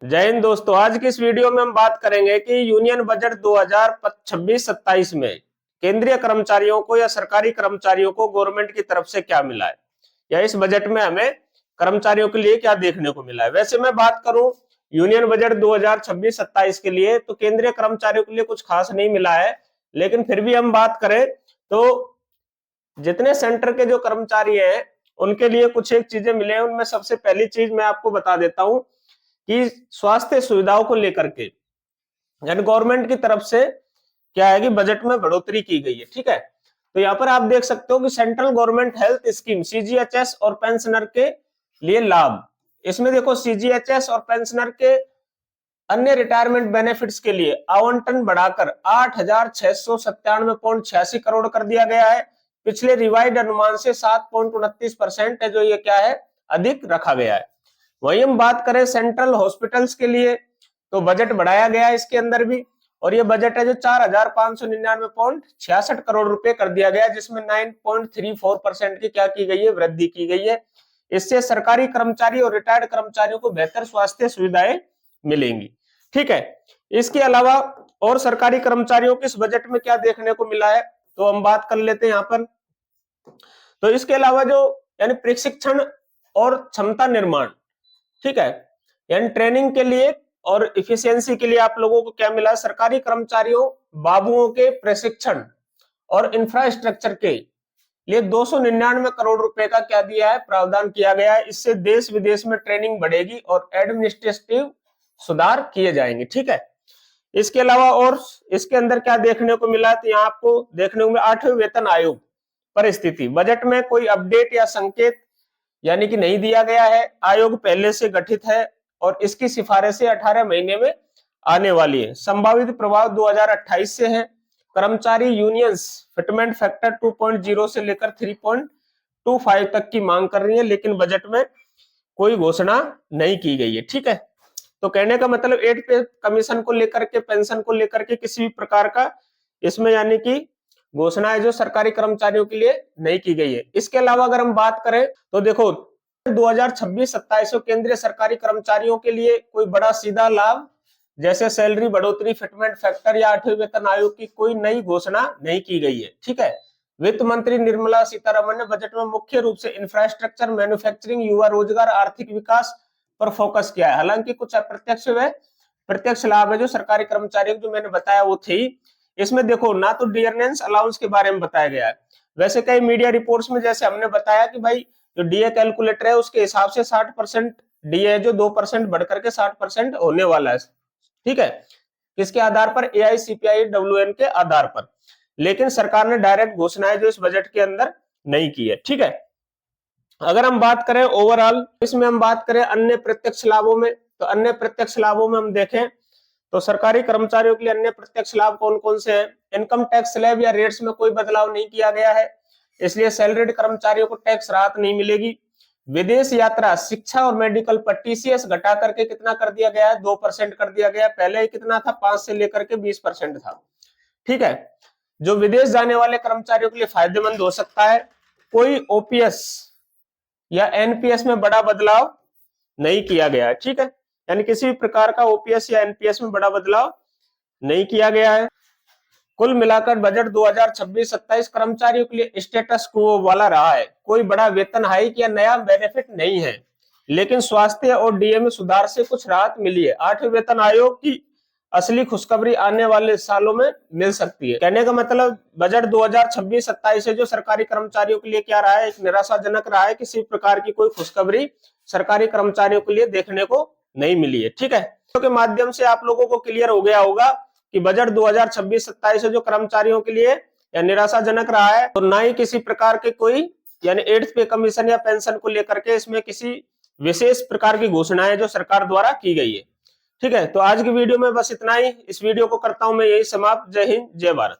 जय हिंद दोस्तों। आज की इस वीडियो में हम बात करेंगे कि यूनियन बजट 2026-27 में केंद्रीय कर्मचारियों को या सरकारी कर्मचारियों को गवर्नमेंट की तरफ से क्या मिला है, या इस बजट में हमें कर्मचारियों के लिए क्या देखने को मिला है। वैसे मैं बात करूं यूनियन बजट 2026-27 के लिए, तो केंद्रीय कर्मचारियों के लिए कुछ खास नहीं मिला है, लेकिन फिर भी हम बात करें तो जितने सेंटर के जो कर्मचारी हैं उनके लिए कुछ एक चीजें मिले हैं। उनमें सबसे पहली चीज मैं आपको बता देता हूं कि स्वास्थ्य सुविधाओं को लेकर के यानी गवर्नमेंट की तरफ से क्या है कि बजट में बढ़ोतरी की गई है। ठीक है, तो यहाँ पर आप देख सकते हो कि central government health scheme CGHS और पेंशनर के लिए लाभ, इसमें देखो सीजीएचएस और पेंशनर के अन्य रिटायरमेंट बेनिफिट्स के लिए आवंटन बढ़ाकर 8,697.86 करोड़ कर दिया गया है। पिछले रिवाइड अनुमान से 7.29% है, जो ये क्या है अधिक रखा गया है। वहीं हम बात करें सेंट्रल हॉस्पिटल्स के लिए, तो बजट बढ़ाया गया है इसके अंदर भी, और ये बजट है जो 4,599.66 करोड़ रुपए कर दिया गया है, जिसमें 9.34% की क्या की गई है, वृद्धि की गई है। इससे सरकारी कर्मचारी और रिटायर्ड कर्मचारियों को बेहतर स्वास्थ्य सुविधाएं मिलेंगी। ठीक है, इसके अलावा और सरकारी कर्मचारियों के इस बजट में क्या देखने को मिला है, तो हम बात कर लेते हैं यहाँ पर। तो इसके अलावा जो यानी प्रशिक्षण और क्षमता निर्माण, ठीक है, यानी ट्रेनिंग के लिए और इफिशियंसी के लिए आप लोगों को क्या मिला, सरकारी कर्मचारियों बाबुओं के प्रशिक्षण और इंफ्रास्ट्रक्चर के लिए 299 करोड़ रुपए का क्या दिया है, प्रावधान किया गया है। इससे देश विदेश में ट्रेनिंग बढ़ेगी और एडमिनिस्ट्रेटिव सुधार किए जाएंगे। ठीक है, इसके अलावा और इसके अंदर क्या देखने को मिला, तो यहाँ आपको देखने को मिला 8वें वेतन आयोग पर स्थिति। बजट में कोई अपडेट या संकेत यानी कि नहीं दिया गया है। आयोग पहले से गठित है और इसकी सिफारिशें 18 महीने में आने वाली है। संभावित प्रभाव 2028 से है। कर्मचारी यूनियंस फिटमेंट फैक्टर 2.0 से लेकर 3.25 तक की मांग कर रही है, लेकिन बजट में कोई घोषणा नहीं की गई है। ठीक है, तो कहने का मतलब 8 पे कमीशन को लेकर के, पेंशन को लेकर के किसी भी प्रकार का इसमें यानी कि घोषणा है जो सरकारी कर्मचारियों के लिए नहीं की गई है। इसके अलावा अगर हम बात करें तो देखो 2026-27 केंद्रीय सरकारी कर्मचारियों के लिए कोई बड़ा सीधा लाभ जैसे सैलरी बढ़ोतरी, फिटमेंट फैक्टर या 8वें वेतन आयोग की कोई नई घोषणा नहीं की गई है। ठीक है, वित्त मंत्री निर्मला सीतारमण ने बजट में मुख्य रूप से इंफ्रास्ट्रक्चर, मैन्युफैक्चरिंग, युवा रोजगार, आर्थिक विकास पर फोकस किया है। हालांकि कुछ अप्रत्यक्ष व प्रत्यक्ष लाभ है जो सरकारी कर्मचारियों को जो मैंने बताया वो थी। इसमें देखो ना तो डियरनेंस अलाउंस के बारे में बताया गया है। वैसे कई मीडिया रिपोर्ट्स में जैसे हमने बताया कि भाई जो डीए कैलकुलेटर है उसके हिसाब से 60% डीए जो 2% बढ़कर के 60% होने वाला है। ठीक है, किसके आधार पर, AICPIWN के आधार पर। लेकिन सरकार ने डायरेक्ट घोषणाएं जो इस बजट के अंदर नहीं की है। ठीक है, अगर हम बात करें ओवरऑल, इसमें हम बात करें अन्य प्रत्यक्ष लाभों में, तो अन्य प्रत्यक्ष लाभों में हम देखें तो सरकारी कर्मचारियों के लिए अन्य प्रत्यक्ष लाभ कौन कौन से हैं। इनकम टैक्स स्लैब या रेट्स में कोई बदलाव नहीं किया गया है, इसलिए सैलरीड कर्मचारियों को टैक्स राहत नहीं मिलेगी। विदेश यात्रा, शिक्षा और मेडिकल पर टीसीएस घटा करके कितना कर दिया गया है, 2% कर दिया गया है। पहले कितना था, 5 से लेकर के 20% था। ठीक है, जो विदेश जाने वाले कर्मचारियों के लिए फायदेमंद हो सकता है। कोई ओपीएस या एनपीएस में बड़ा बदलाव नहीं किया गया है। ठीक है, यानी किसी भी प्रकार का ओपीएस या एनपीएस में बड़ा बदलाव नहीं किया गया है। कुल मिलाकर बजट 2026-27 कर्मचारियों के लिए स्टेटस क्वो वाला रहा है। कोई बड़ा वेतन हाइक या नया बेनिफिट नहीं है, लेकिन स्वास्थ्य और डीए में सुधार से कुछ राहत मिली है। 8वें वेतन आयोग की असली खुशखबरी आने वाले सालों में मिल सकती है। कहने का मतलब बजट 2026-27 से जो सरकारी कर्मचारियों के लिए क्या रहा है, एक निराशाजनक रहा है। किसी प्रकार की कोई खुशखबरी सरकारी कर्मचारियों के लिए देखने को नहीं मिली है। ठीक है, तो के माध्यम से आप लोगों को क्लियर हो गया होगा कि बजट 2026-27 जो कर्मचारियों के लिए या निराशाजनक रहा है, तो ना ही किसी प्रकार के कोई यानी 8th पे कमीशन या पेंशन को लेकर के इसमें किसी विशेष प्रकार की घोषणाएं जो सरकार द्वारा की गई है। ठीक है, तो आज की वीडियो में बस इतना ही। इस वीडियो को करता हूं मैं यही समाप्त। जय हिंद, जय भारत।